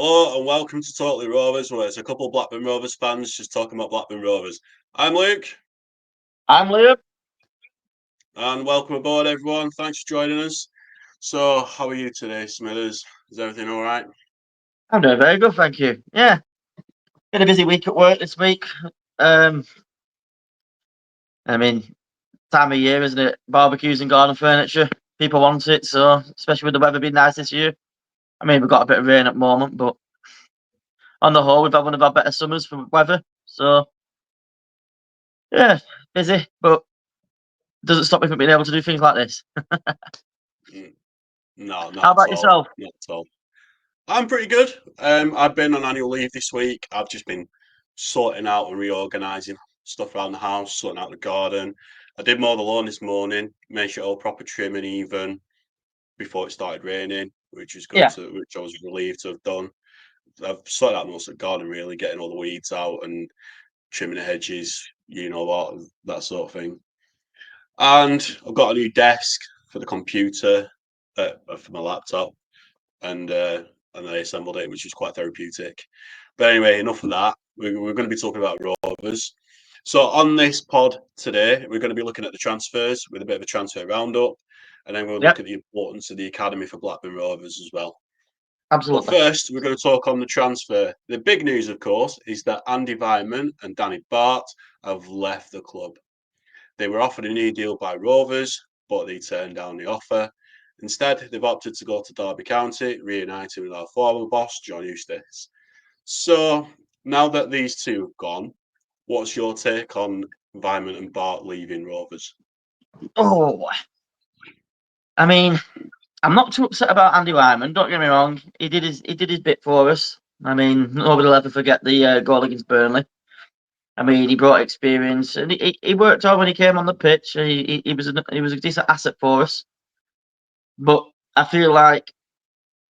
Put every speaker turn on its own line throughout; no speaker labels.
Hello and welcome to Totally Rovers, where it's a couple of Blackburn Rovers fans just talking about Blackburn Rovers. I'm Luke.
I'm Liam.
And welcome aboard, everyone. Thanks for joining us. So, how are you today, Smithers? Is everything all right?
I'm doing very good, thank you. Yeah, been a busy week at work this week. Um, I mean, time of year, isn't it? Barbecues and garden furniture. People want it, so especially with the weather being nice this year. I mean, we've got a bit of rain at the moment, but on the whole, we've had one of our better summers for weather. So yeah, busy, but doesn't stop me from being able to do things like this.
No,
How
not at
about
all.
yourself?
Not at all. I'm pretty good. I've been on annual leave this week. I've just been sorting out and reorganising stuff around the house, sorting out the garden. I did mow the lawn this morning, made sure all proper trim and even before it started raining, which is good
Yeah,
to, which I was relieved to have done. I've sorted out most of the garden really, getting all the weeds out and trimming the hedges, that sort of thing. And I've got a new desk for the computer, for my laptop, and I assembled it, which is quite therapeutic. But anyway, enough of that. We're going to be talking about Rovers. So on this pod today, we're going to be looking at the transfers with a bit of a transfer roundup, and then we'll look
yep,
at the importance of the academy for Blackburn Rovers as well. But
absolutely.
first, we're going to talk on the transfer. The big news, of course, is that Andi Weimann and Danny Bart have left the club. They were offered a new deal by Rovers, but they turned down the offer. Instead, they've opted to go to Derby County, reuniting with our former boss, John Eustace. So, now that these two have gone, what's your take on Weimann and Bart leaving Rovers?
Oh, I mean, I'm not too upset about Andy Weimann. Don't get me wrong; he did his bit for us. I mean, nobody will ever forget the goal against Burnley. I mean, he brought experience, and he worked hard when he came on the pitch. He was a decent asset for us. But I feel like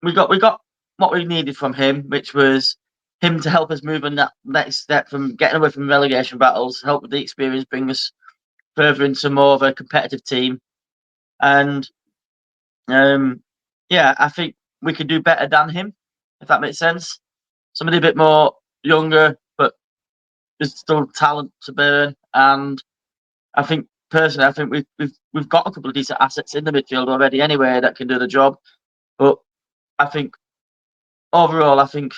we got what we needed from him, which was him to help us move on that next step from getting away from relegation battles, help with the experience, bring us further into more of a competitive team. And um, yeah, I think we could do better than him, if that makes sense. Somebody a bit more younger, but there's still talent to burn. And I think personally, I think we've got a couple of decent assets in the midfield already anyway that can do the job. But I think overall, I think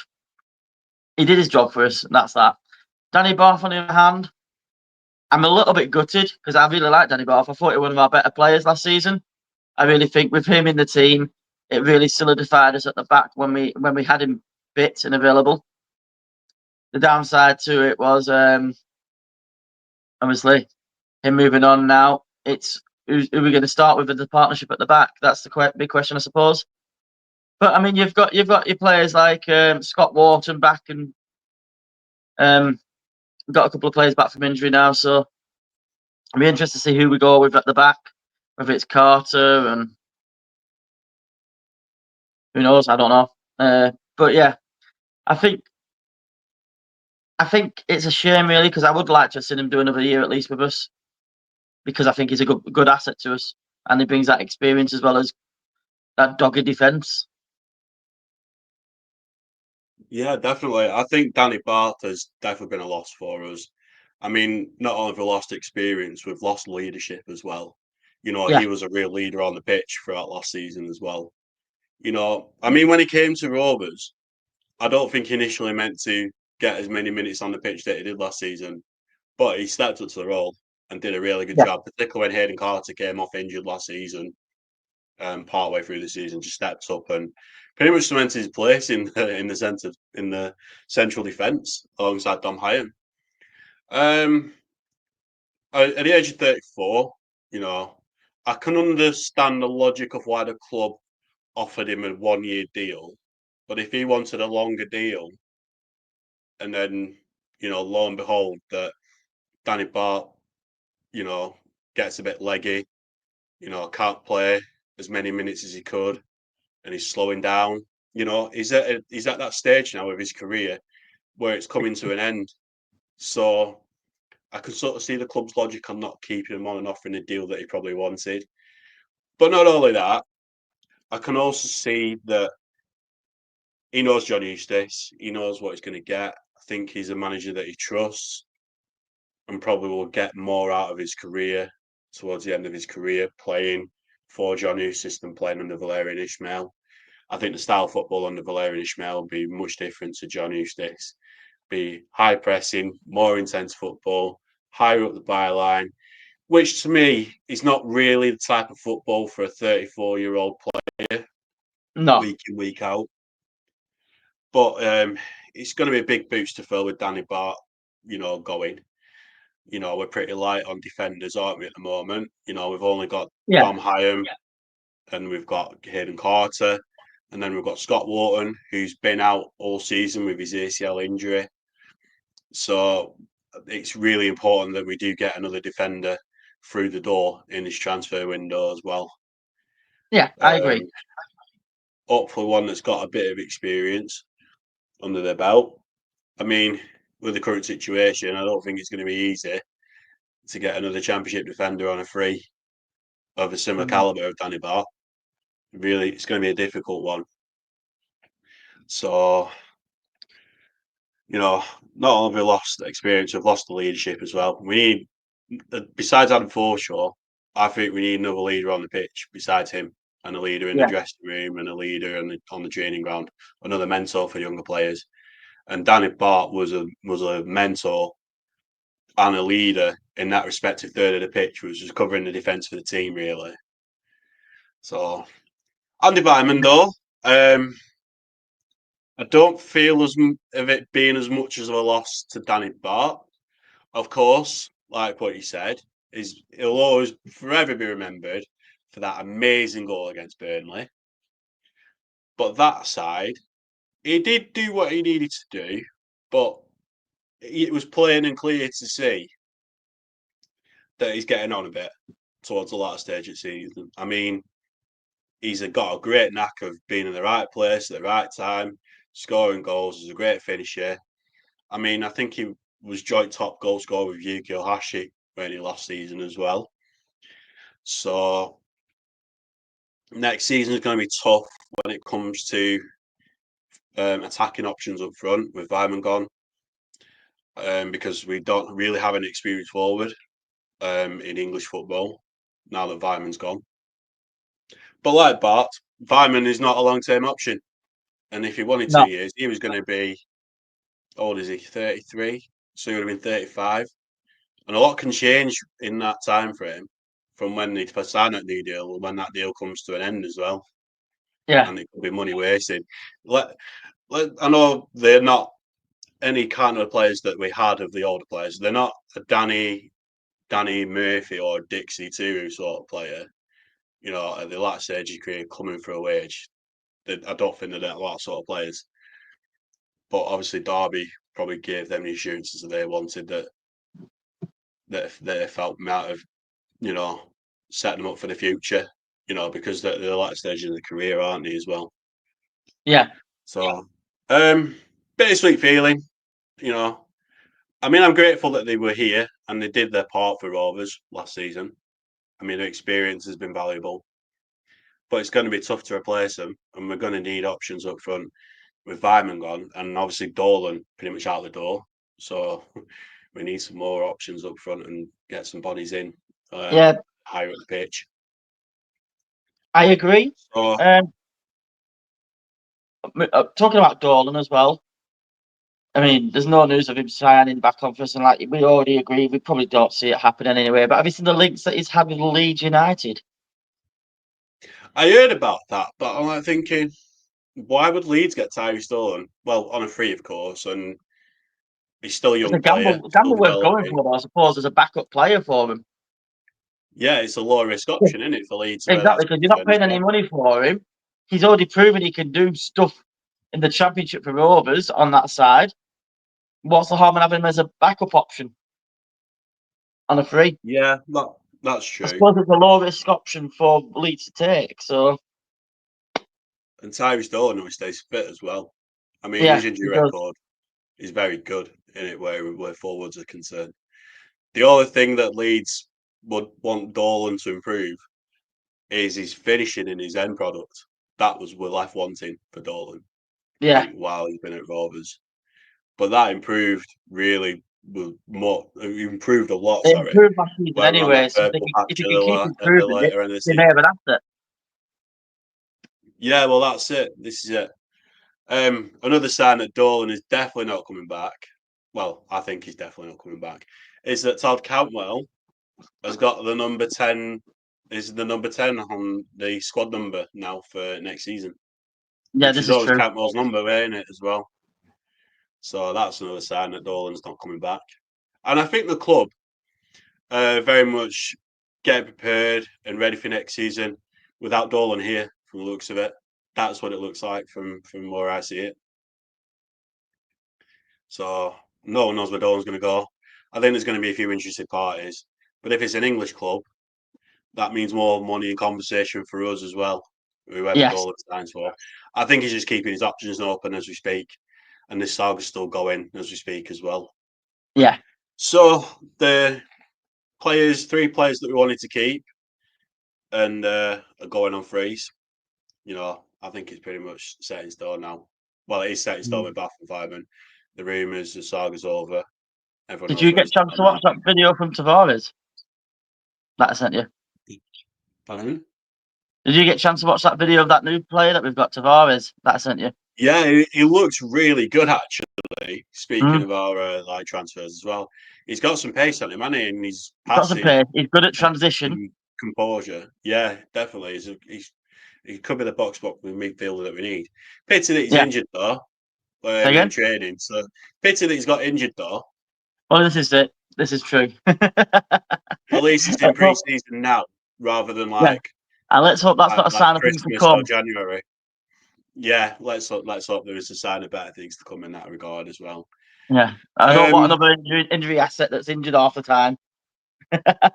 he did his job for us, and that's that. Danny Barth, on the other hand, I'm a little bit gutted because I really like Danny Barth. I thought he was one of our better players last season. I really think with him in the team, it really solidified us at the back when we had him fit and available. The downside to it was obviously him moving on now. It's who we're going to start with in the partnership at the back. That's the big question, I suppose. But I mean, you've got your players like Scott Wharton back, and we've got a couple of players back from injury now. So I'll be interested to see who we go with at the back, whether it's Carter and who knows. I don't know. But yeah, I think I think it's a shame really because I would like to have seen him do another year at least with us because I think he's a good asset to us and he brings that experience as well as that dogged defence.
Yeah, definitely. I think Danny Bart has definitely been a loss for us. I mean, not only have we lost experience, we've lost leadership as well.
Yeah,
He was a real leader on the pitch throughout last season as well. I mean, when he came to Rovers, I don't think he initially meant to get as many minutes on the pitch that he did last season, but he stepped up to the role and did a really good
yeah,
job, particularly when Hayden Carter came off injured last season, partway through the season, just stepped up and pretty much cemented his place in the central defence alongside Dom Hyam. Um, at the age of 34, you know, I can understand the logic of why the club offered him a 1 year deal, but if he wanted a longer deal, and then lo and behold, that Danny Bart, you know, gets a bit leggy, can't play as many minutes as he could, and he's slowing down. He's at that stage now of his career where it's coming to an end. So I can sort of see the club's logic on not keeping him on and offering a deal that he probably wanted. But not only that, I can also see that he knows John Eustace. He knows what he's going to get. I think he's a manager that he trusts and probably will get more out of his career towards the end of his career playing for John Eustace than playing under Valérien Ismaël. I think the style of football under Valérien Ismaël will be much different to John Eustace. Be high pressing, more intense football, higher up the byline, which to me is not really the type of football for a 34-year-old player
No.
week in, week out. But it's going to be a big boost to fill with Danny Batth, going. We're pretty light on defenders, aren't we, at the moment? We've only got Dom Hyam and we've got Hayden Carter. And then we've got Scott Wharton, who's been out all season with his ACL injury. So it's really important that we do get another defender through the door in this transfer window as well.
Yeah, I agree.
Hopefully one that's got a bit of experience under their belt. I mean, with the current situation, I don't think it's going to be easy to get another championship defender on a free of a similar calibre of Danny Batth. Really, it's going to be a difficult one. So, not only have we lost the experience, we've lost the leadership as well. We need, besides Adam Forshaw, I think we need another leader on the pitch besides him, and a leader in the dressing room, and a leader on the training ground, another mentor for younger players. And Danny Batth was a mentor and a leader in that respective third of the pitch, which was covering the defence for the team, really. So, Andy Weimann, though, I don't feel of it being as much as a loss to Danny Batth. Of course, like what you said, he'll always forever be remembered for that amazing goal against Burnley. But that aside, he did do what he needed to do, but it was plain and clear to see that he's getting on a bit towards the latter stage of the season. I mean, he's got a great knack of being in the right place at the right time, scoring goals. He's a great finisher. I mean, I think he was joint top goal scorer with Yuki Ohashi when he last season as well. So next season is going to be tough when it comes to attacking options up front with Weimann gone, because we don't really have an experienced forward in English football now that Weimann's gone. But like Bart, Weimann is not a long-term option. And if he wanted 2 years, he was going to be, how old is he, 33? So he would have been 35. And a lot can change in that time frame from when they sign that new deal, when that deal comes to an end as well.
Yeah.
And it could be money wasted. I know they're not any kind of players that we had of the older players. They're not a Danny Murphy or Dixie too sort of player. At the last stage of your career, coming for a wage. I don't think they're that sort of players. But obviously, Derby probably gave them the assurances that they wanted that they felt might have, set them up for the future. Because they're the latter stage of their career, aren't they, as well?
Yeah.
So, bittersweet feeling. I mean, I'm grateful that they were here and they did their part for Rovers last season. I mean, their experience has been valuable. But it's going to be tough to replace them, and we're going to need options up front with Weimann gone, and obviously Dolan pretty much out the door. So we need some more options up front and get some bodies in higher up the pitch.
I agree.
So,
talking about Dolan as well. I mean, there's no news of him signing back on for us, and like we already agree, we probably don't see it happening anyway. But have you seen the links that he's had with Leeds United?
I heard about that, but I'm like thinking, why would Leeds get Tyrese Dolan? Well, on a free, of course, and he's still a young player.
Gamble worth going for, I suppose, as a backup player for him.
Yeah, it's a low risk option, isn't it, for Leeds?
Exactly, because you're not paying any money for him. He's already proven he can do stuff in the Championship for Rovers on that side. What's the harm in having him as a backup option on a free?
Yeah, that's true.
I suppose it's a low risk option for Leeds to take. So,
and Tyrese Dolan always stays fit as well. I mean, his injury record is very good in it where forwards are concerned. The only thing that Leeds would want Dolan to improve is his finishing in his end product. That was we're left wanting for Dolan.
Yeah.
while he's been at Rovers. But that improved really more. It improved a lot.
It
Sorry,
improved last season
when we're on
anyway.
that
So
purple
if
patch
you can keep
at the
improving it,
later end of the
you may have
season.
an asset.
Yeah, well, that's it. This is it. Another sign that Dolan is definitely not coming back. Well, I think he's definitely not coming back. Is that Todd Cantwell has got the number 10. Is the number 10 on the squad number now for next season,
Yeah,
which
this
is
is
always
true.
Cantwell's number, ain't it, as well? So that's another sign that Dolan's not coming back. And I think the club very much get prepared and ready for next season without Dolan here, from the looks of it. That's what it looks like from where I see it. So no one knows where Dolan's going to go. I think there's going to be a few interested parties. But if it's an English club, that means more money and compensation for us as well, whoever
Yes.
Dolan signs for. I think he's just keeping his options open as we speak. And this saga's still going as we speak as well.
Yeah.
So the three players that we wanted to keep and are going on freeze, I think it's pretty much set in stone now. Well, it is set in stone with Batth and Weimann. The rumours, the saga's over. Everyone
Did
knows
you
where
get
he
a chance
stands
to watch
now.
that video from Tavares that I sent you?
Pardon?
Did you get a chance to watch that video of that new player that we've got, Tavares, that I sent you?
Yeah, he looks really good actually. Speaking
Mm.
of our transfers as well, he's got some pace on him, hasn't he? And he's
He's got some
passing
pace. He's good at transition.
and composure. Yeah, definitely. He could be the box midfielder that we need. Pity that he's
Yeah.
injured though.
Say
In
again?
training. So pity that he's got injured though.
Well, this is it. This is true.
At least he's in pre-season now, rather than
Yeah. And let's hope that's not a sign of things to
Christmas or
come.
January. Yeah, let's hope there is a sign of better things to come in that regard as well.
Yeah. I don't want another injury asset that's injured half the time.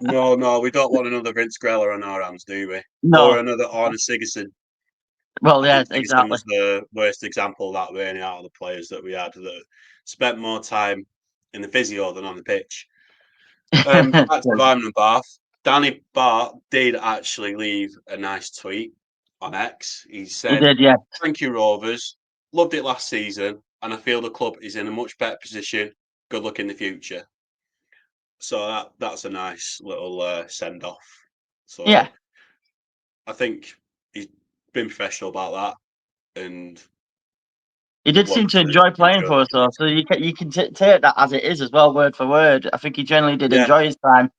No, we don't want another Vince Grella on our hands, do we?
No.
Or another Arne Sigurdsson.
Well,
I
yeah,
think Sigurdsson
exactly.
was the worst example of that really out of the players that we had that spent more time in the physio than on the pitch. Back to Weimann and Bath. Danny Bart did actually leave a nice tweet on X. He
He
said,
did, yeah.
"Thank you, Rovers. Loved it last season, and I feel the club is in a much better position. Good luck in the future." So that's a nice little send off. So
Yeah.
I think he's been professional about that, and
He did seem
wants
to
to
enjoy playing
ensure
for us, though. So you can take that as it is as well, word for word. I think he generally did
yeah.
enjoy his time.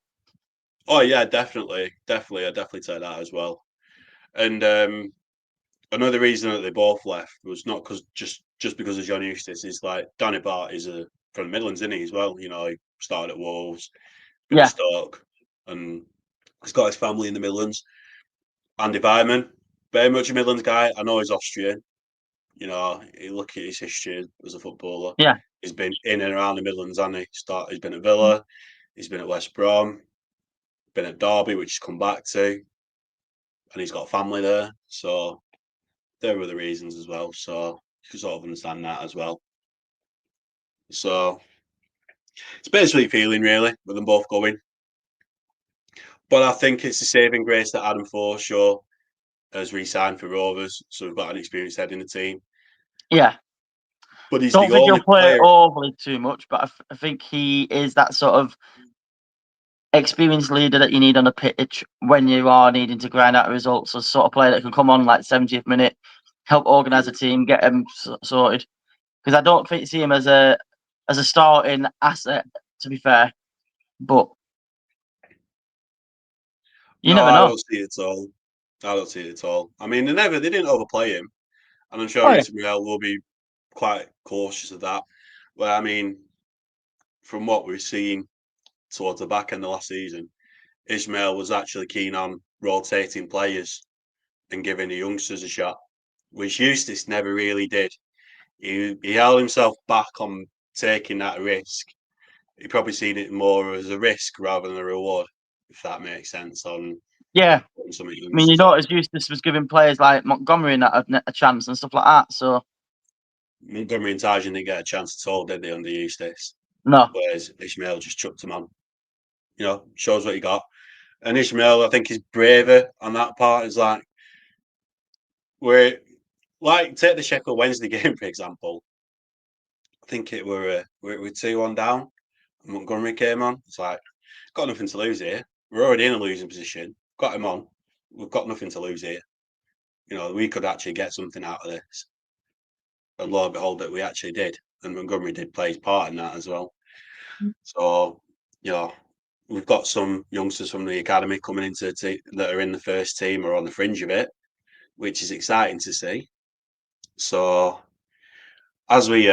Oh yeah, definitely. I definitely take that as well. And another reason that they both left was not because just because of John Eustace. Is like Danny Bart is from the Midlands, isn't he, as well? He started at Wolves, been at
Yeah.
Stoke, and he's got his family in the Midlands. Andi Weimann, very much a Midlands guy. I know he's Austrian. You look at his history as a footballer.
Yeah.
He's been in and around the Midlands, hasn't he? He's been at Villa, he's been at West Brom, been at Derby, which he's come back to, and he's got family there. So there were the reasons as well. So you can sort of understand that as well. So it's basically feeling really with them both going. But I think it's a saving grace that Adam Forshaw has re-signed for Rovers, so we've got an experienced head in the team.
Yeah.
But he's
Don't
the
think he'll
only
play
player.
overly too much, but I think he is that sort of experienced leader that you need on the pitch when you are needing to grind out results. A sort of player that can come on like 70th minute, help organise a team, get them sorted. Because I don't think see him as a starting asset, to be fair. But you
No,
never
I
know.
don't see it at all. I don't see it at all. I mean, they didn't overplay him, and I'm sure
Oh yeah,
Ismael will be quite cautious of that. But I mean, from what we've seen towards the back end of last season, Ismael was actually keen on rotating players and giving the youngsters a shot, which Eustace never really did. He held himself back on taking that risk. He probably seen it more as a risk rather than a reward, if that makes sense. On
yeah.
putting some of the
I mean, you
youngsters on.
notice Eustace was giving players like Montgomery and that a chance and stuff like that. So
Montgomery and Tajan didn't get a chance at all, did they, under Eustace?
no,
Whereas Ishmael just chucked him on. Shows what he got. And Ishmael, I think, is braver on that part. Is like, we're like take the Sheffield Wednesday game for example. I think it were 2-1 down. Montgomery came on. It's like got nothing to lose here. We're already in a losing position. Got him on. We've got nothing to lose here. We could actually get something out of this. And lo and behold, that we actually did. And Montgomery did play his part in that as well. So, we've got some youngsters from the academy coming into the team that are in the first team or on the fringe of it, which is exciting to see. So, as we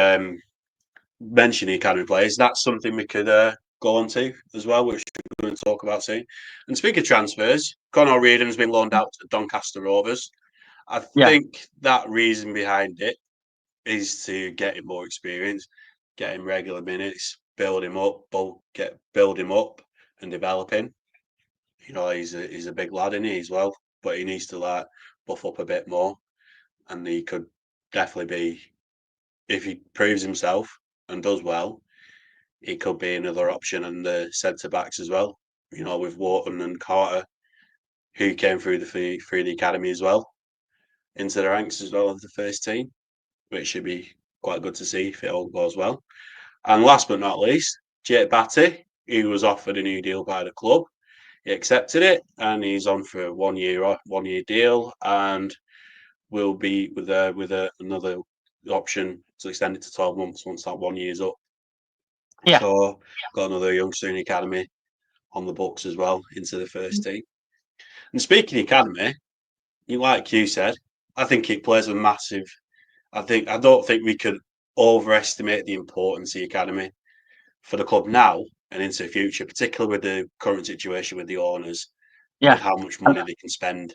mention the academy players, that's something we could go on to as well, which we're going to talk about soon. And speaking of transfers, Conor Reardon's been loaned out to Doncaster Rovers. I think that reason behind it is to get him more experience, get him regular minutes, build him up and develop him. He's a big lad in he as well, but he needs to buff up a bit more, and he could definitely be, if he proves himself and does well, he could be another option in the centre backs as well. With Wharton and Carter, who came through the academy as well, into the ranks as well of the first team, which should be quite good to see if it all goes well. And last but not least, Jake Batty, who was offered a new deal by the club. He accepted it, and he's on for a 1 year deal, and will be with another option to extend it to 12 months once that 1 year's up.
Yeah.
So got another youngster in the academy on the books as well into the first team. And speaking of academy, like you said, I think it plays a massive. I don't think we could overestimate the importance of the academy for the club now and into the future, particularly with the current situation with the owners, with how much money they can spend.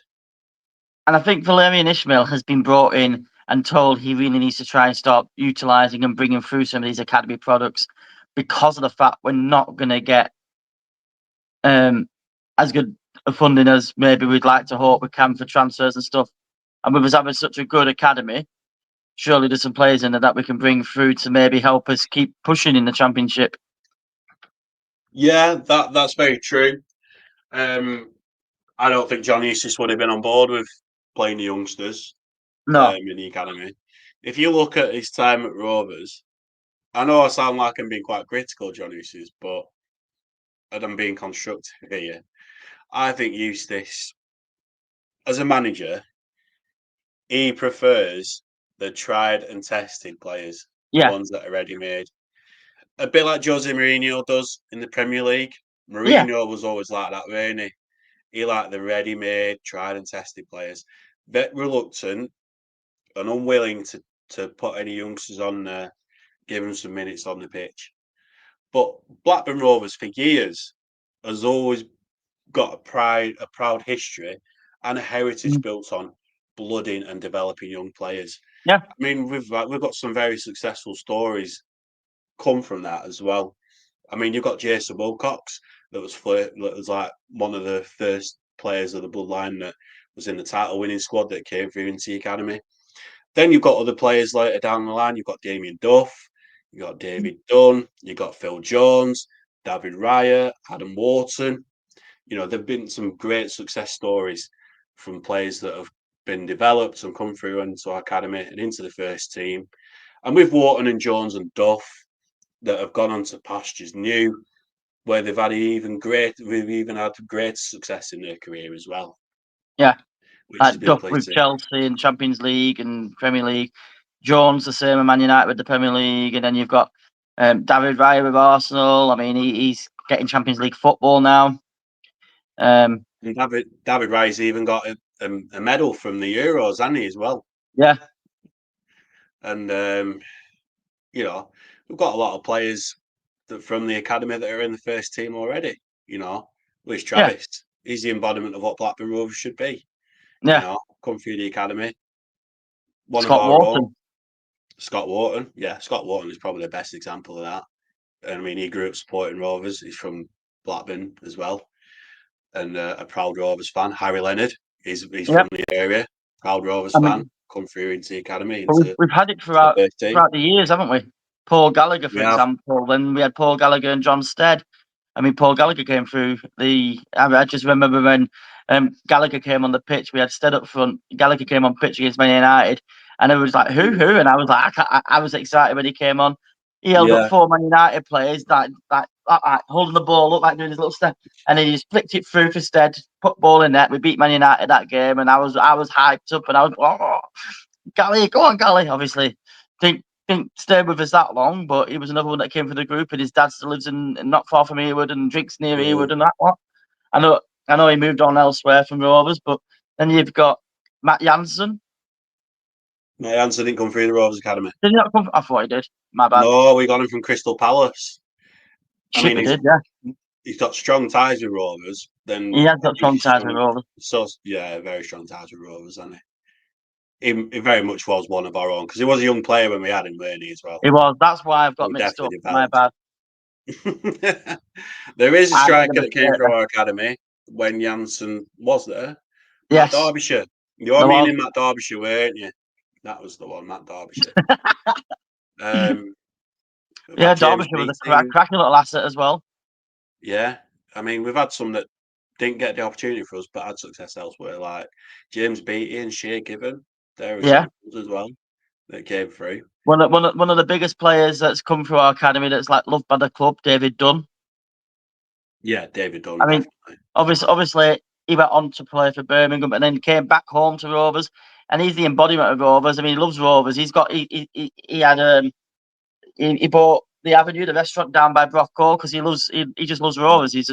And I think Valerian Ismail has been brought in and told he really needs to try and start utilising and bringing through some of these academy products, because of the fact we're not going to get as good a funding as maybe we'd like to hope we can for transfers and stuff. And with us having such a good academy, surely there's some players in there that we can bring through to maybe help us keep pushing in the Championship.
Yeah, that's very true. I don't think John Eustace would have been on board with playing the youngsters in the academy. If you look at his time at Rovers, I know I sound like I'm being quite critical of John Eustace, but I'm being constructive here. I think Eustace, as a manager, he prefers the tried and tested players, the ones that are ready made. A bit like Jose Mourinho does in the Premier League. Mourinho was always like that, wasn't he? He liked the ready-made, tried and tested players. Bit reluctant and unwilling to put any youngsters on there, give them some minutes on the pitch. But Blackburn Rovers for years has always got a proud history and a heritage built on blooding and developing young players.
Yeah.
I mean, we've got some very successful stories come from that as well. I mean, you've got Jason Wilcox that was like one of the first players of the bloodline that was in the title winning squad that came through into the academy. Then you've got other players later down the line. You've got Damien Duff, you've got David Dunn, you've got Phil Jones, David Raya, Adam Wharton. There've been some great success stories from players that have been developed and come through into our academy and into the first team. And with Wharton and Jones and Duff that have gone on to pastures new, where we've even had great success in their career as well.
Yeah.
Which has been
Duff with Chelsea and Champions League and Premier League. Jones the same at Man United with the Premier League, and then you've got David Raya with Arsenal. I mean, he's getting Champions League football now.
And David Raya's even got a medal from the Euros, hasn't he, as well?
Yeah.
And we've got a lot of players from the academy that are in the first team already. Luis Travis, he's the embodiment of what Blackburn Rovers should be.
Yeah.
Come through the academy.
Scott Wharton.
Scott Wharton. Yeah, Scott Wharton is probably the best example of that. And I mean, he grew up supporting Rovers. He's from Blackburn as well. And a proud Rovers fan. Harry Leonard, he's from the area. Proud Rovers fan. Come through into the academy.
We've had it throughout the years, haven't we? Paul Gallagher, for example. When we had Paul Gallagher and John Stead. I mean, Paul Gallagher came through I just remember when Gallagher came on the pitch, we had Stead up front. Gallagher came on pitch against Man United, And it was like, who? And I was like, I was excited when he came on. He held up
Yeah.
4 Man United players, like holding the ball up, like doing his little step, and then he just flicked it through for Stead, put ball in net. We beat Man United that game, and I was hyped up, and I was, oh, Gally, go on, Gally. Obviously, didn't stay with us that long, but he was another one that came from the group, and his dad still lives in not far from Ewood and drinks near Ewood and that one. I know he moved on elsewhere from Rovers, but then you've got Matt Jansen.
My answer didn't come through the Rovers Academy.
Did he not come? I thought he did. My bad.
No, we got him from Crystal Palace. I mean,
Chip did, yeah.
he's got strong ties with Rovers. Then
He has got strong ties with Rovers.
So yeah, very strong ties with Rovers, hasn't he? He very much was one of our own because he was a young player when we had him, weren't he, as well?
He was. That's why I've got
He
mixed up.
definitely
My
developed.
bad.
There is a
I
striker
made a
that came
mistake
from
there.
our academy when Janssen was there.
Yes.
Matt Derbyshire. You are
There was.
meaning Matt Derbyshire, weren't you? That was the one, Matt Derbyshire.
Yeah,
James
Derbyshire was a
Beattie.
cracking little asset as well.
Yeah, I mean, we've had some that didn't get the opportunity for us, but had success elsewhere, like James Beattie and Shea Given. They're
Yeah.
examples as well that came through.
One of the biggest players that's come through our academy that's like loved by the club, David Dunn.
Yeah, David Dunn,
I mean,
definitely.
obviously he went on to play for Birmingham and then came back home to Rovers, and he's the embodiment of Rovers. I mean, he loves Rovers. He bought the Avenue, the restaurant down by Brockall, because he just loves Rovers. He's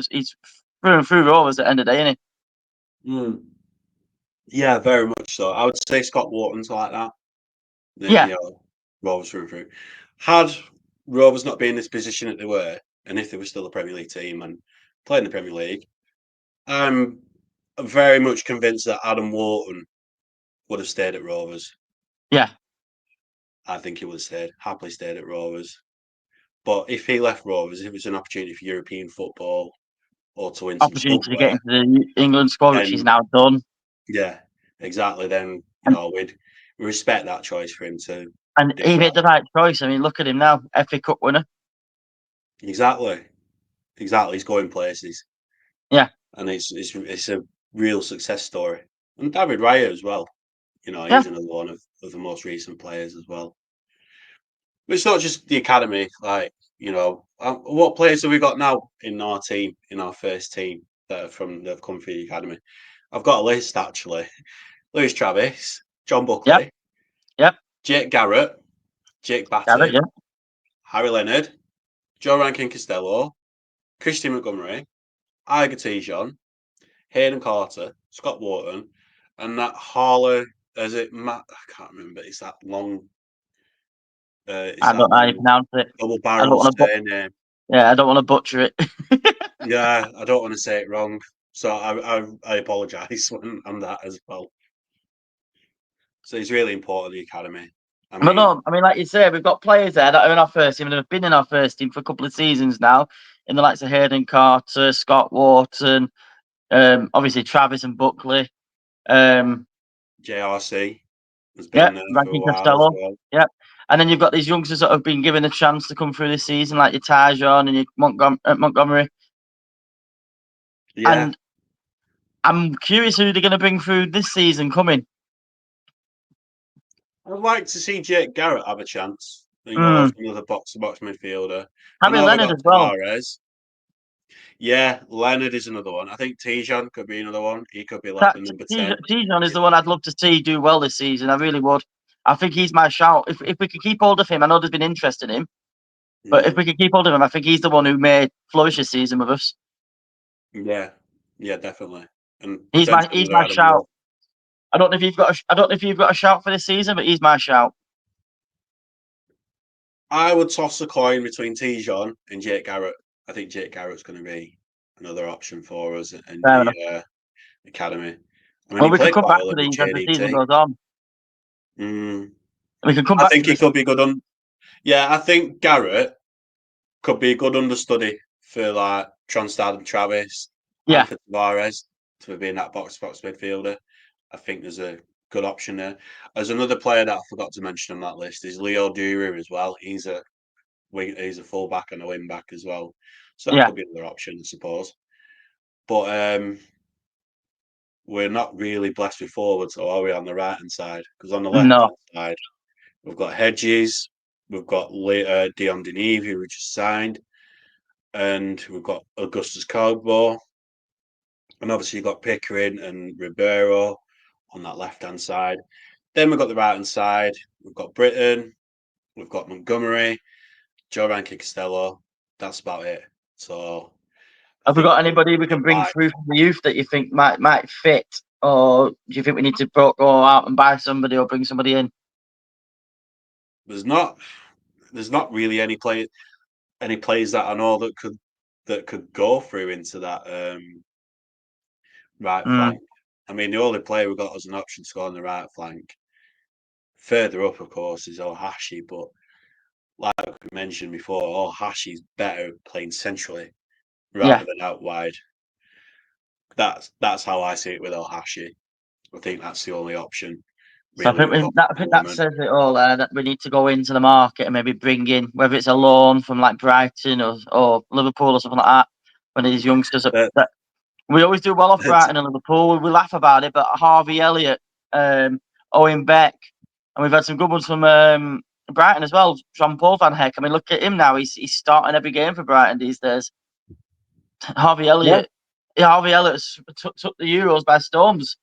through and through Rovers at the end of the day, isn't he?
Mm. Yeah, very much so. I would say Scott Wharton's like that.
Yeah.
Rovers through and through. Had Rovers not been in this position that they were, and if they were still a Premier League team and playing the Premier League, I'm very much convinced that Adam Wharton would have stayed at Rovers.
Yeah.
I think he would have happily stayed at Rovers. But if he left Rovers, if it was an opportunity for European football or to win some
Opportunity to get
silverware,
into the England squad, which he's
then
now done.
yeah, exactly. Then
And,
we'd respect that choice for him to
and
do
he made
that.
the right choice. I mean, look at him now, FA Cup winner.
Exactly. He's going places,
Yeah.
and it's a real success story. And David Raya as well.
Yeah.
He's another one of the most recent players as well. But it's not just the academy. Like what players have we got now in our team, in our first team that have come through the academy? I've got a list actually. Lewis Travis, John
Yep.
Buckley,
Yep.
Jake Garrett, Jake
Garrett,
Batty,
yeah.
Harry Leonard, Joe Rankin Costello, Christian Montgomery, Igor Tijon, Hayden Carter, Scott Wharton, and that Harley. Is it Matt? I can't remember. It's that long. It's
I
that
don't know how you
long
pronounce it.
double
I don't
barrel
want to.
surname.
Yeah, I don't want to butcher it.
Yeah, I don't want to say it wrong, so I apologise on that as well. So it's really important the academy.
But no, I mean, like you say, we've got players there that are in our first team and have been in our first team for a couple of seasons now, in the likes of Hayden Carter, Scott Wharton, obviously Travis and Buckley.
JRC has
Yeah,
been there for a
Ranking
while as
Costello.
well.
Yeah. And then you've got these youngsters that have been given a chance to come through this season, like your Tyjon and your Montgomery.
Yeah,
And I'm curious who they're going to bring through this season coming.
I'd like to see Jake Garrett have a chance. As another box-to-box midfielder. I
Harry
know we
Leonard
got
as well.
Tavares. Yeah, Leonard is another one. I think Tijon could be another one. He could be like the number 10.
Tijon is the one I'd love to see do well this season. I really would. I think he's my shout. If we could keep hold of him, I know there's been interest in him, but if we could keep hold of him, I think he's the one who may flourish this season with us.
Yeah, definitely. And
He's my
Adam
shout.
Wharton.
I don't know if you've got a shout for this season, but he's my shout.
I would toss a coin between Tijon and Jake Garrett. I think Jake Garrett's going to be another option for us in
Fair enough.
the academy. I mean,
Well,
he
we can
played
come
quite
back
well
to
with
these as the season
JDT.
goes on. We can come
I
back
think
to
he
this.
could be good on. Yeah, I think Garrett could be a good understudy for like Tronstad and Travis
Yeah.
and for Tavares to be in that box-to-box midfielder. I think there's a good option there. There's another player that I forgot to mention on that list is Leo Duru as well. He's a fullback and a wing back as well. So that could be another option, I suppose. But we're not really blessed with forwards, or are we on the right hand side? Because on the left
No.
hand side, we've got Hedges, we've got Dion Deneve, who we just signed, and we've got Augustus Cogbo, and obviously you've got Pickering and Ribeiro on that left hand side. Then we've got the right hand side. We've got Britton, we've got Montgomery, Joran Costello. That's about it. So,
Have we got anybody we can bring through from the youth that you think might fit, or do you think we need to go out and buy somebody or bring somebody in?
There's not really any players that I know that could go through into that right flank. I mean, the only player we've got as an option to go on the right flank, further up, of course, is Ohashi. But like we mentioned before, Ohashi's better playing centrally rather than out wide. That's how I see it with Ohashi. I think that's the only option.
So
Really,
I think that says it all. That we need to go into the market and maybe bring in, whether it's a loan from like Brighton or Liverpool or something like that. When these youngsters, we always do well off Brighton and Liverpool. We laugh about it, but Harvey Elliott, Owen Beck, and we've had some good ones from Brighton as well. Jean-Paul Van Heck. I mean, look at him now. He's starting every game for Brighton these days. Harvey Elliott. Yeah, Harvey Elliott took the Euros by storms.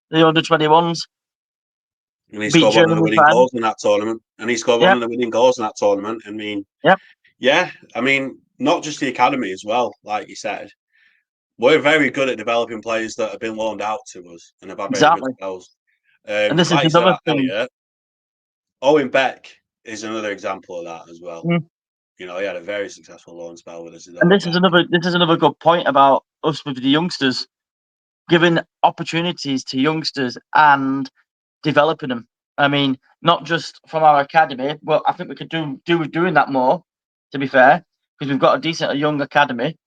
The under-21s.
And he scored one of the winning goals in that tournament. And he scored one of the winning goals in that tournament. I mean, I mean, not just the academy as well, like you said. We're very good at developing players that have been loaned out to us and have had very good spells.
And this is another thing.
Elliott, Owen Beck is another example of that as well. You know, he had a very successful loan spell with us.
And this is another good point about us with the youngsters, giving opportunities to youngsters and developing them. I mean, not just from our academy, but I think we could do with doing that more, to be fair, because we've got a young academy.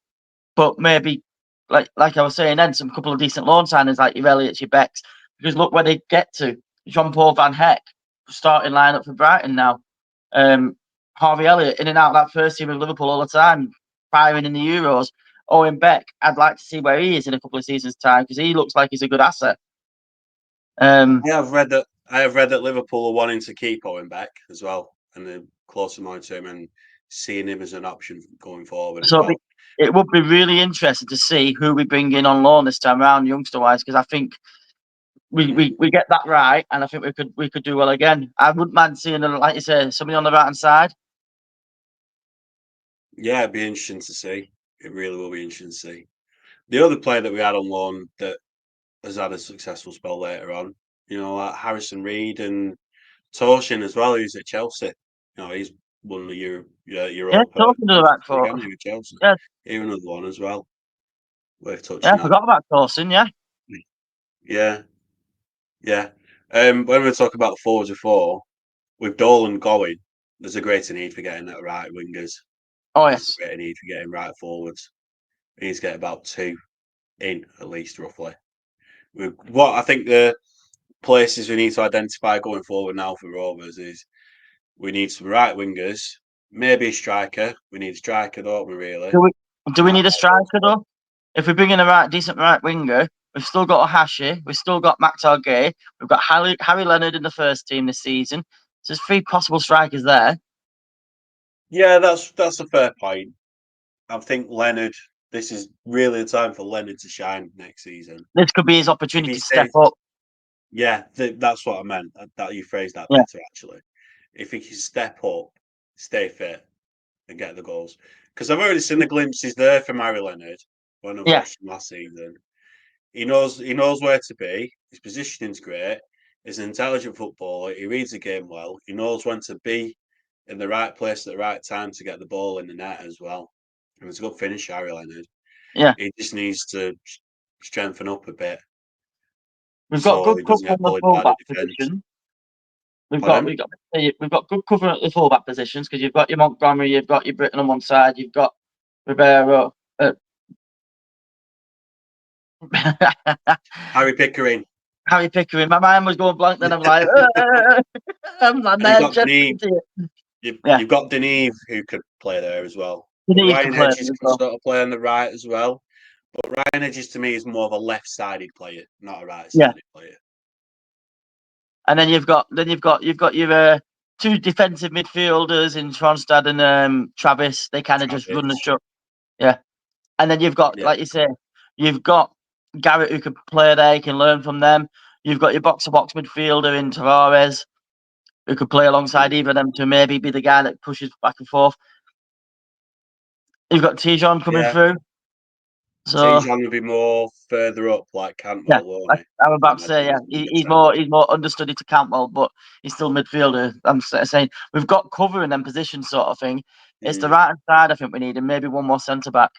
But maybe, like I was saying then, some couple of decent loan signings like your Elliott's, your Becks, because look where they get to. Jean-Paul Van Heck, starting lineup for Brighton now. Harvey Elliott, in and out of that first team of Liverpool all the time, firing in the Euros. Owen Beck, I'd like to see where he is in a couple of seasons' time because he looks like he's a good asset.
I have read that Liverpool are wanting to keep Owen Beck as well, and they're close to monitoring him and seeing him as an option going forward.
So it would be really interesting to see who we bring in on loan this time around, youngster-wise, because I think we get that right, and I think we could do well again. I wouldn't mind seeing, like you say, somebody on the right hand side.
Yeah, it'd be interesting to see. It really will be interesting to see. The other player that we had on loan that has had a successful spell later on, you know, like Harrison Reed and Toshin as well, who's at Chelsea. You know, he's won the Europa.
Yeah, Toshin to the right for
Chelsea.
Yeah,
here another one as well. Worth touching.
Yeah, I forgot about Toshin.
Yeah. When we talk about the forwards before, with Dolan going, there's a greater need for getting at right wingers.
Oh yes,
there's a greater need for getting right forwards. We need to get about 2 in at least, roughly. What I think the places we need to identify going forward now for Rovers is we need some right wingers, maybe a striker. We need a striker, don't we? Really?
Do we need a striker though? If we bring in a decent right winger, we've still got Ohashi, we've still got Max Targay, we've got Harry Leonard in the first team this season. So there's 3 possible strikers there.
Yeah, that's a fair point. I think Leonard. This is really the time for Leonard to shine next season.
This could be his opportunity to step up.
Yeah, that's what I meant. That you phrased that better, actually. If he can step up, stay fit, and get the goals, because I've already seen the glimpses there from Harry Leonard when I watched him last season. He knows where to be. His positioning's great. He's an intelligent footballer. He reads the game well. He knows when to be in the right place at the right time to get the ball in the net as well. And he's a good finisher, Harry Leonard.
Yeah.
He just needs to strengthen up a bit.
We've got good cover on the fullback position. We've got good cover at the fullback positions because you've got your Montgomery, you've got your Britton on one side, you've got Ribeiro.
Harry Pickering.
My mind was going blank. Then I'm like, I'm like,
you've got Deneve who could play there as well. Ryan Hedges can sort of play on the right as well. But Ryan Hedges to me is more of a left-sided player, not a
Yeah.
right-sided player.
And then you've got your two defensive midfielders in Tronstad and Travis. They kind of just run the show. Yeah. And then you've got, like you say, you've got Garrett who can play there, you can learn from them. You've got your box-to-box midfielder in Tavares who could play alongside either of them to maybe be the guy that pushes back and forth. You've got Tijon coming through. So
Tijon will be more further up, like Cantwell, won't he?
I'm about to say, he's more understudy to Cantwell, but he's still midfielder. I'm saying we've got cover in them positions, sort of thing. It's the right hand side I think we need, and maybe one more centre back.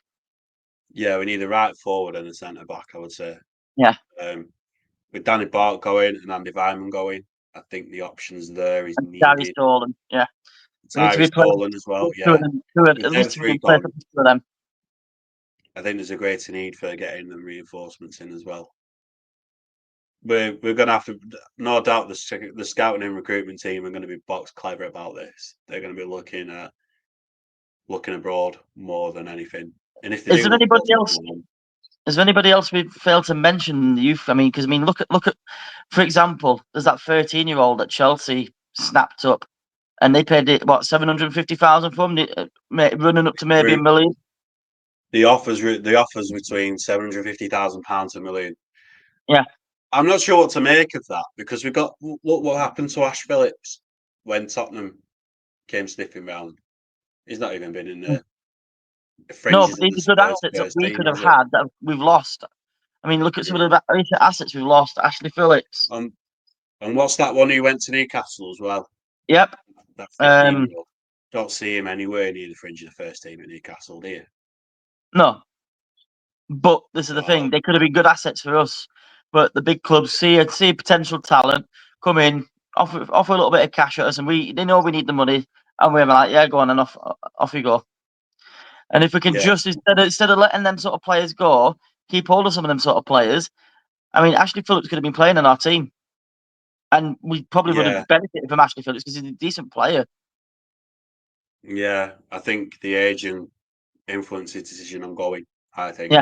Yeah, we need a right forward and a centre back, I would say.
Yeah.
With Danny Bart going and Andi Weimann going, I think the options there is needed.
Gary Stolen, yeah.
Gary Stolen as well, yeah.
At least we can play for two of them.
I think there's a greater need for getting them reinforcements in as well. We're going to have to, no doubt, the scouting and recruitment team are going to be box clever about this. They're going to be looking abroad more than anything. And if they
Is there anybody else? Is there anybody else we've failed to mention in the youth? I mean, because look at, for example, there's that 13-year-old that Chelsea snapped up, and they paid it what 750,000 for him, running up to maybe £1 million.
The offers between £750,000 to £1 million.
Yeah,
I'm not sure what to make of that because we got look what happened to Ash Phillips when Tottenham came sniffing round. He's not even been in the
no, but these are good assets that we could have had that we've lost. I mean, look at some of the recent assets we've lost. Ashley Phillips.
And what's that one who went to Newcastle as well?
Yep.
That 15-year-old. Don't see him anywhere near the fringe of the first team at Newcastle, do you?
No. But this is the thing. They could have been good assets for us. But the big clubs see potential talent, come in, offer a little bit of cash at us, and they know we need the money, and we're like, yeah, go on, and off you go. And if we can just instead of letting them sort of players go, keep hold of some of them sort of players. I mean, Ashley Phillips could have been playing on our team, and we probably would have benefited from Ashley Phillips because he's a decent player.
Yeah, I think the agent influenced his decision on going. I think.
Yeah.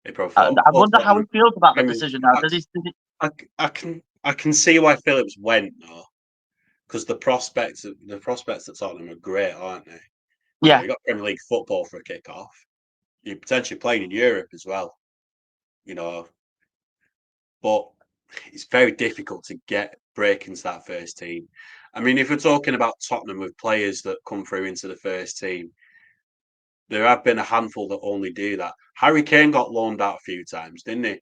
I
wonder how he feels about the decision now.
I can see why Phillips went though, because the prospects at Tottenham are great, aren't they?
Yeah,
you got Premier League football for a kick-off. You're potentially playing in Europe as well, but it's very difficult to break into that first team. I mean, if we're talking about Tottenham with players that come through into the first team, there have been a handful that only do that. Harry Kane got loaned out a few times, didn't he?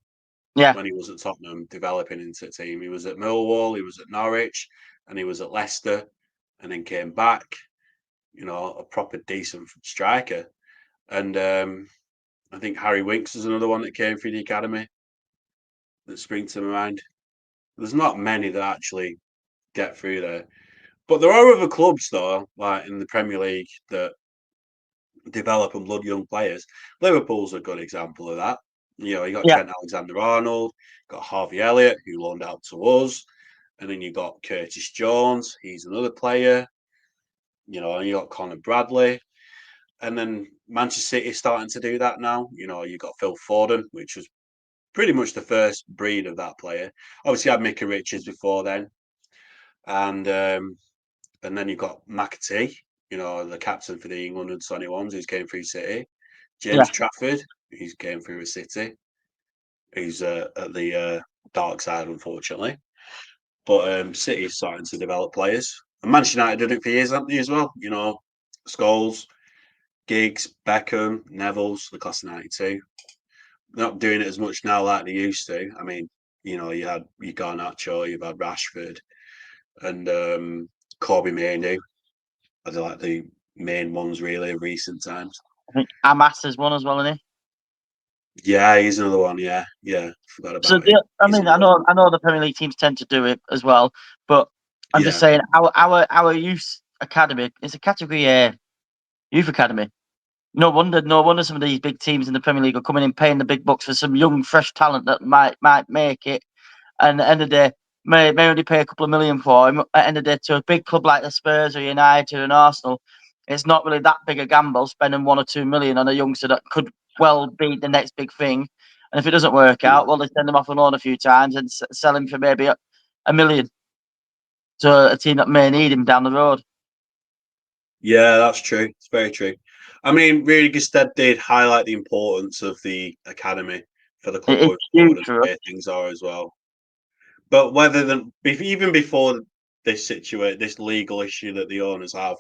Yeah.
When he was at Tottenham, developing into a team. He was at Millwall, he was at Norwich, and he was at Leicester, and then came back, a proper decent striker. And I think Harry Winks is another one that came through the academy that springs to my mind. There's not many that actually get through there. But there are other clubs, though, like in the Premier League, that develop and blood young players. Liverpool's a good example of that. You got Trent Alexander-Arnold, got Harvey Elliott, who loaned out to us, and then you got Curtis Jones, he's another player. And you got Conor Bradley, and then Manchester City starting to do that now. You got Phil Foden, which was pretty much the first breed of that player. Obviously, you had Mickey Richards before then, and then you got McAtee, the captain for the England under-21s, who's came through City. James Trafford, who's came through a City. He's at the dark side, unfortunately. But City's starting to develop players. And Manchester United did it for years, haven't they, as well? Scholes, Giggs, Beckham, Neville's, the class of 92. They're not doing it as much now like they used to. I mean, you had Garnacho, you've had Rashford, and Kobe Mainoo. Are like the main ones, really, of recent times.
I think Amas is one as well, isn't
he? Yeah, he's another one. Yeah. Forgot about
him. I know the Premier League teams tend to do it as well, but I'm just saying our youth academy is a Category A youth academy. No wonder some of these big teams in the Premier League are coming in paying the big bucks for some young, fresh talent that might make it. And at the end of the day, may only pay a couple of million for him. At the end of the day, to a big club like the Spurs or United and Arsenal, it's not really that big a gamble spending 1 or 2 million on a youngster that could well be the next big thing. And if it doesn't work out, well, they send him off on loan a few times and sell him for maybe a million to a team that may need him down the road.
Yeah, that's true. It's very true. I mean, really, Gusted did highlight the importance of the academy for the club going forward and the way things are as well. But even before this legal issue that the owners have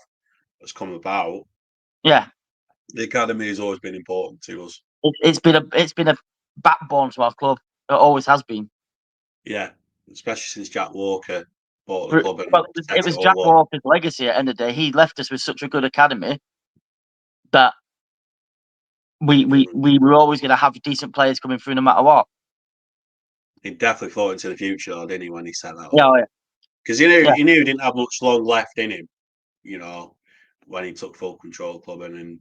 has come about,
yeah,
the academy has always been important to us.
It's been a backbone to our club. It always has been.
Yeah, especially since Jack Walker bought the club and
well,
set
it was
it
Jack
all up.
Walker's legacy at the end of the day. He left us with such a good academy that we were always going to have decent players coming through no matter what.
He definitely thought into the future, though, didn't he, when he set that
Yeah,
up?
oh, yeah.
Because he knew he didn't have much long left in him, you know, when he took full control of the club and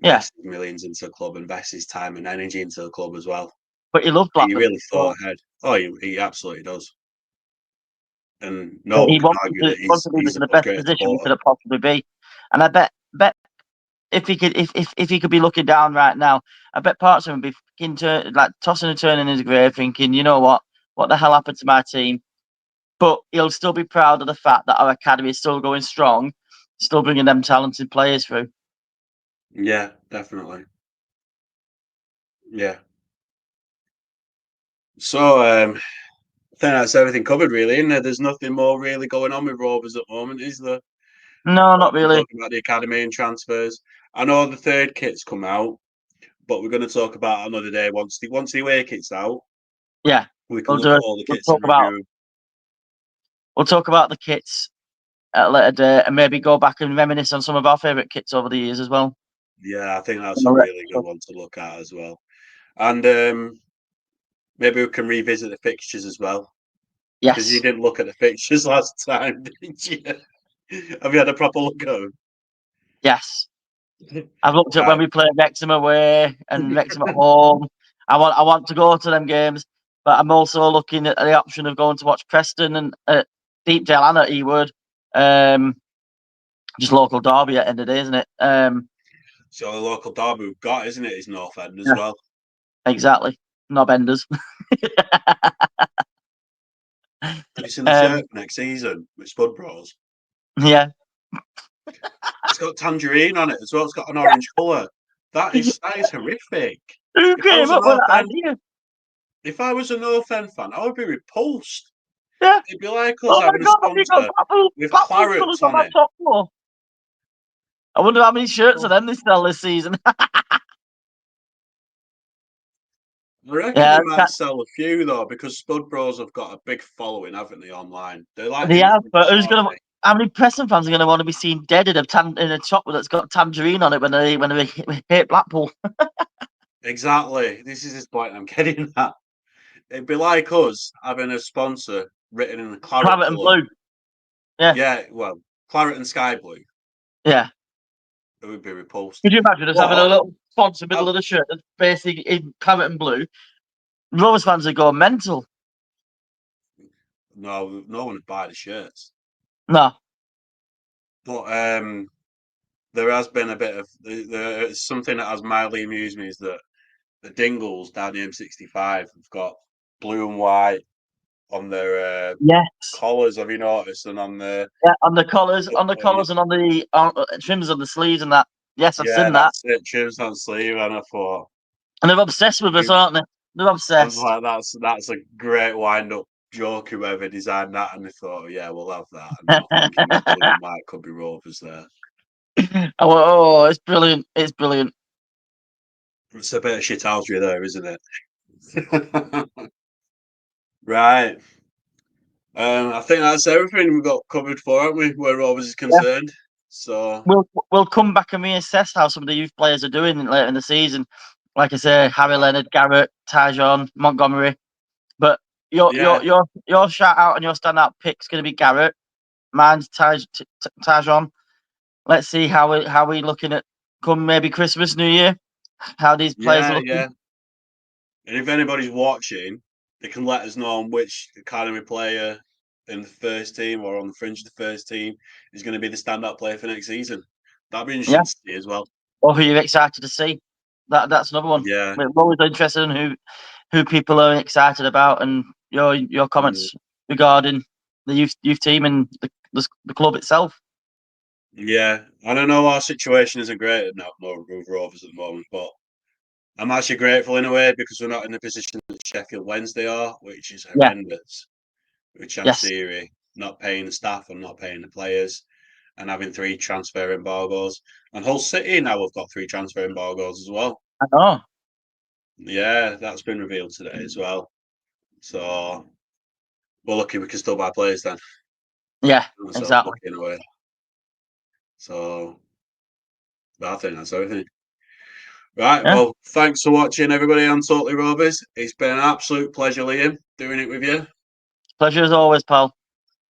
invested millions into the club, invested his time and energy into the club as well.
But he loved
He
Blackburn.
really thought ahead. Oh, he absolutely does. And no one can argue that he's
in the
a
best
great
position he
supporter.
could have possibly be. And I bet if he could be looking down right now, I bet parts of him would be tossing and turning in his grave, thinking, you know what the hell happened to my team? But he'll still be proud of the fact that our academy is still going strong, still bringing them talented players through.
Yeah, definitely. Yeah. So I think that's everything covered, really, isn't there? There's nothing more really going on with Rovers at the moment, is there?
No, not really.
Talking about the academy and transfers. I know the third kit's come out, but we're going to talk about it another day once the away kit's out.
Yeah,
We can look at all the kits and review.
We'll talk about the kits at a later date and maybe go back and reminisce on some of our favourite kits over the years as well.
Yeah, I think that's a really good one to look at as well. And maybe we can revisit the fixtures as well.
Yes.
Because you didn't look at the fixtures last time, did you? Have you had a proper look at them?
Yes. I've looked at when we play Wrexham away and Wrexham at home. I want to go to them games, but I'm also looking at the option of going to watch Preston and Deepdale and at Ewood. Just local derby at the end of the day, isn't it?
So the local derby we've got, isn't it, is North End as well.
Exactly. Knob enders.
Have you seen the shirt next season with Spud Bros?
Yeah.
It's got tangerine on it as well. It's got an orange colour. That is horrific.
Who came up with that idea?
If I was a North End fan, I would be repulsed.
Yeah.
It'd be like us having a sponsor with clarets on it.
I wonder how many shirts of them they sell this season.
I reckon they might sell a few though, because Spud Bros have got a big following, haven't they, online? They're like
but who's gonna? How many Preston fans are going to want to be seen dead in a top that's got tangerine on it when they hit Blackpool?
Exactly. This is the point I'm getting at. It'd be like us having a sponsor written in a claret
and blue. Yeah.
Yeah. Well, claret and sky blue.
Yeah.
It would be repulsed.
Could you imagine us having a little sponsor middle of the shirt that's basically in claret and blue? Rovers fans would go mental.
No one would buy the shirts.
No.
But there has been a bit of something that has mildly amused me is that the Dingles down the M65 have got blue and white on their collars. Have you noticed? And on the
on the collars, and on the trims on the sleeves and that. Yes, I've seen that.
That's it. Trims on sleeve, and I thought,
and they're obsessed with us, aren't they? They're obsessed.
I was like, that's a great wind-up joke. Whoever designed that, and they thought, oh, yeah, we'll have that. And not thinking that blue and white could be Rovers there.
Oh, it's brilliant! It's brilliant.
It's a bit of shithousery there, isn't it? Right. I think that's everything we've got covered for, haven't we? Where Rovers is concerned. So
we'll come back and reassess how some of the youth players are doing later in the season. Like I say, Harry Leonard, Garrett, Tyjon, Montgomery. But your shout out and your standout pick's going to be Garrett. Mine's Tyjon. Let's see how we looking at come maybe Christmas, New Year. How these players are looking.
Yeah. And if anybody's watching, they can let us know on which academy player in the first team or on the fringe of the first team is going to be the standout player for next season. That'd be interesting to see as well.
Or who you're excited to see. That's another one.
Yeah.
We're always interested in who people are excited about, and your comments regarding the youth team and the club itself.
Yeah, and I know our situation isn't great at Blackburn Rovers at the moment, but I'm actually grateful in a way because we're not in the position that Sheffield Wednesday are, which is
Yeah.
horrendous with
Yes.
Chancery not paying the staff and not paying the players, and having 3 transfer embargoes. And Hull City now have got 3 transfer embargoes as well.
I know.
Yeah, that's been revealed today as well. So we're lucky we can still buy players then.
Yeah,
So
exactly.
lucky in a way. So I think that's everything. Right,
Yeah.
well, thanks for watching, everybody, on Totally Rovers. It's been an absolute pleasure, Liam, doing it with you.
Pleasure as always, pal.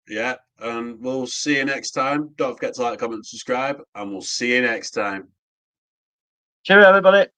Yeah, and we'll see you next time. Don't forget to like, comment, subscribe, and we'll see you next time.
Cheerio, everybody.